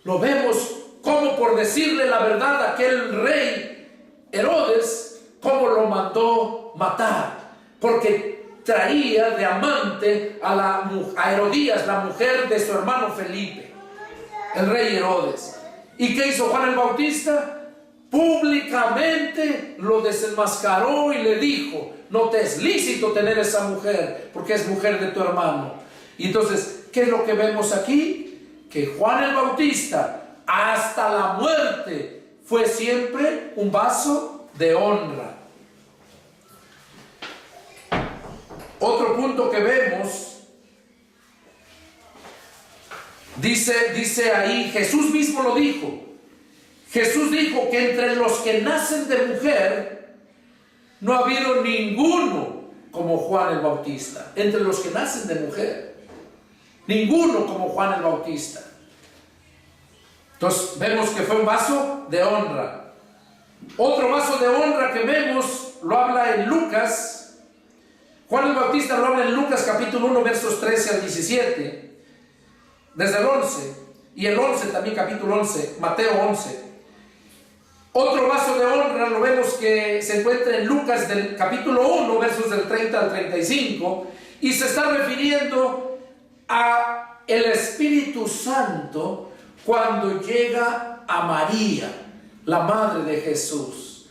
Lo vemos como, por decirle la verdad, aquel rey Herodes, cómo lo mandó matar, porque traía de amante a Herodías, la mujer de su hermano Felipe, el rey Herodes. ¿Y qué hizo Juan el Bautista? Públicamente lo desenmascaró y le dijo: no te es lícito tener esa mujer, porque es mujer de tu hermano. Y entonces, ¿qué es lo que vemos aquí? Que Juan el Bautista, hasta la muerte, fue siempre un vaso de honra. Otro punto que vemos, dice ahí, Jesús mismo lo dijo. Jesús dijo que entre los que nacen de mujer no ha habido ninguno como Juan el Bautista. Entre los que nacen de mujer, ninguno como Juan el Bautista. Entonces vemos que fue un vaso de honra. Otro vaso de honra que vemos lo habla en Lucas. Juan el Bautista lo habla en Lucas capítulo 1 versos 13 al 17, desde el 11, y el 11 también, capítulo 11, Mateo 11. Otro vaso de honra lo vemos que se encuentra en Lucas del capítulo 1 versos del 30 al 35, y se está refiriendo a el Espíritu Santo cuando llega a María, la madre de Jesús.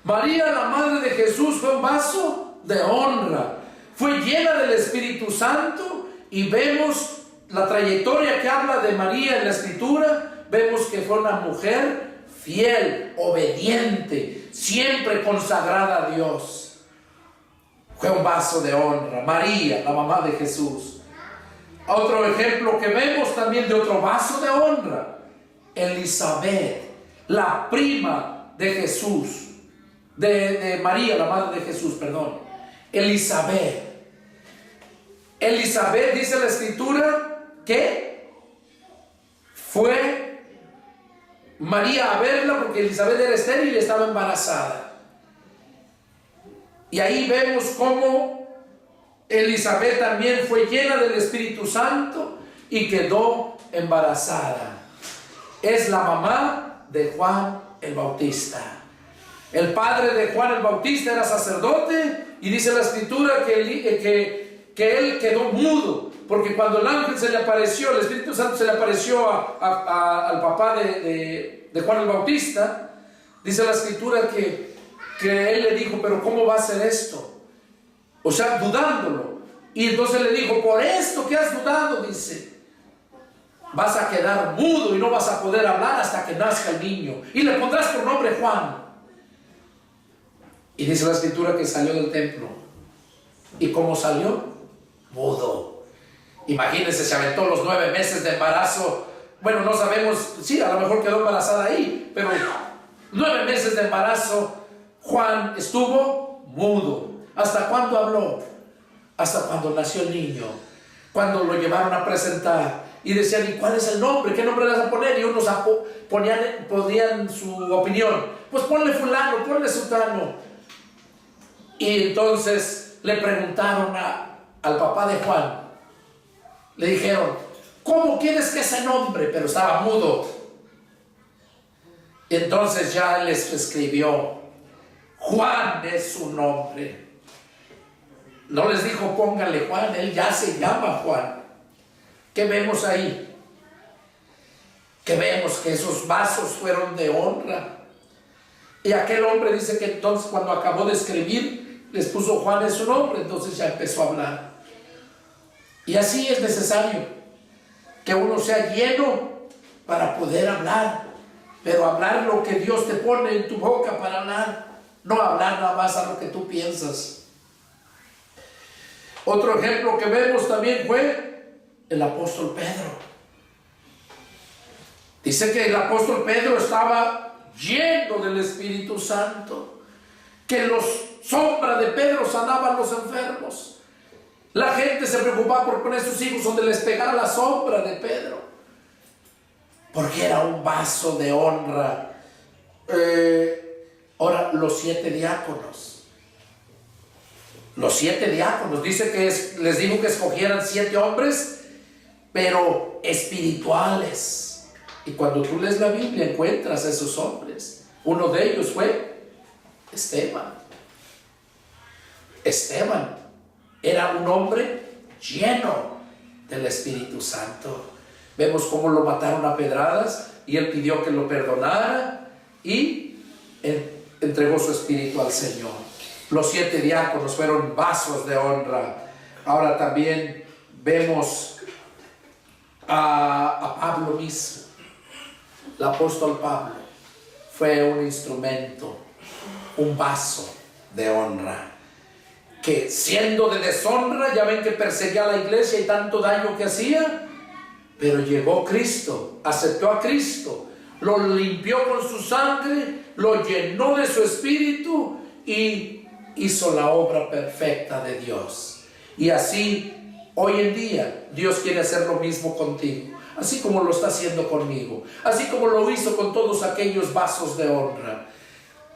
María, la madre de Jesús, fue un vaso de honra, fue llena del Espíritu Santo, y vemos la trayectoria que habla de María en la Escritura. Vemos que fue una mujer fiel, obediente, siempre consagrada a Dios. Fue un vaso de honra. María, la mamá de Jesús. Otro ejemplo que vemos también de otro vaso de honra, Elizabeth, la prima de Jesús, de María, la madre de Jesús, perdón. Elizabeth, dice la Escritura que fue María a verla porque Elizabeth era estéril y estaba embarazada. Y ahí vemos cómo Elizabeth también fue llena del Espíritu Santo y quedó embarazada. Es la mamá de Juan el Bautista. El padre de Juan el Bautista era sacerdote, y dice la Escritura que él quedó mudo, porque cuando el ángel se le apareció, el Espíritu Santo se le apareció al papá de Juan el Bautista, dice la Escritura que él le dijo: pero ¿cómo va a ser esto? O sea, dudándolo. Y entonces le dijo: por esto que has dudado, dice, vas a quedar mudo y no vas a poder hablar hasta que nazca el niño, y le pondrás por nombre Juan. Y dice la Escritura que salió del templo. ¿Y cómo salió? Mudo. Imagínense, se aventó los 9 meses de embarazo. Bueno, no sabemos, sí, a lo mejor quedó embarazada ahí, pero 9 meses de embarazo, Juan estuvo mudo. ¿Hasta cuándo habló? hasta cuando nació el niño, cuando lo llevaron a presentar y decían, ¿y cuál es el nombre? ¿Qué nombre le vas a poner? Y unos ponían su opinión, pues ponle fulano, ponle sutano. Y entonces le preguntaron al papá de Juan, le dijeron, ¿cómo quieres que ese nombre? Pero estaba mudo. Y entonces ya les escribió, Juan es su nombre. No les dijo póngale Juan, él ya se llama Juan. ¿Qué vemos ahí? Que vemos que esos vasos fueron de honra. Y aquel hombre dice que entonces cuando acabó de escribir, les puso Juan en su nombre, entonces ya empezó a hablar. Y así es necesario que uno sea lleno para poder hablar, pero hablar lo que Dios te pone en tu boca para hablar, no hablar nada más a lo que tú piensas. Otro ejemplo que vemos también fue el apóstol Pedro. Dice que el apóstol Pedro estaba lleno del Espíritu Santo, que los sombras de Pedro sanaban los enfermos. La gente se preocupaba por poner sus hijos donde les pegara la sombra de Pedro, porque era un vaso de honra. Ahora, los 7 diáconos. Los 7 diáconos, dice que les dijo que escogieran 7 hombres, pero espirituales. Y cuando tú lees la Biblia encuentras a esos hombres. Uno de ellos fue Esteban. Esteban era un hombre lleno del Espíritu Santo. Vemos cómo lo mataron a pedradas y él pidió que lo perdonara y entregó su espíritu al Señor. Los 7 diáconos fueron vasos de honra. Ahora también vemos a Pablo mismo. El apóstol Pablo fue un instrumento, un vaso de honra, que siendo de deshonra, ya ven que perseguía a la iglesia y tanto daño que hacía, pero llegó Cristo, aceptó a Cristo, lo limpió con su sangre, lo llenó de su espíritu y hizo la obra perfecta de Dios. Y así, hoy en día, Dios quiere hacer lo mismo contigo, así como lo está haciendo conmigo, así como lo hizo con todos aquellos vasos de honra.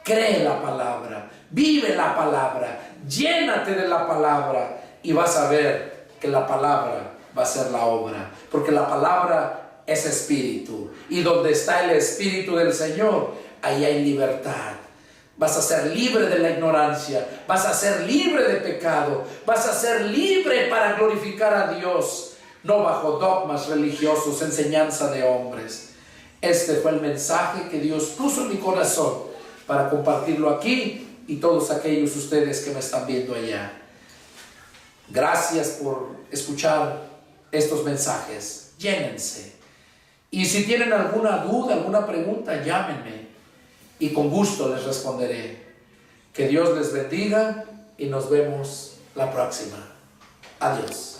Cree la palabra, vive la palabra, llénate de la palabra y vas a ver que la palabra va a ser la obra, porque la palabra es espíritu, y donde está el espíritu del Señor, ahí hay libertad. Vas a ser libre de la ignorancia, vas a ser libre de pecado, vas a ser libre para glorificar a Dios, no bajo dogmas religiosos, enseñanza de hombres. Este fue el mensaje que Dios puso en mi corazón para compartirlo aquí y todos aquellos ustedes que me están viendo allá. Gracias por escuchar estos mensajes. Llénense. Y si tienen alguna duda, alguna pregunta, llámenme y con gusto les responderé. Que Dios les bendiga y nos vemos la próxima. Adiós.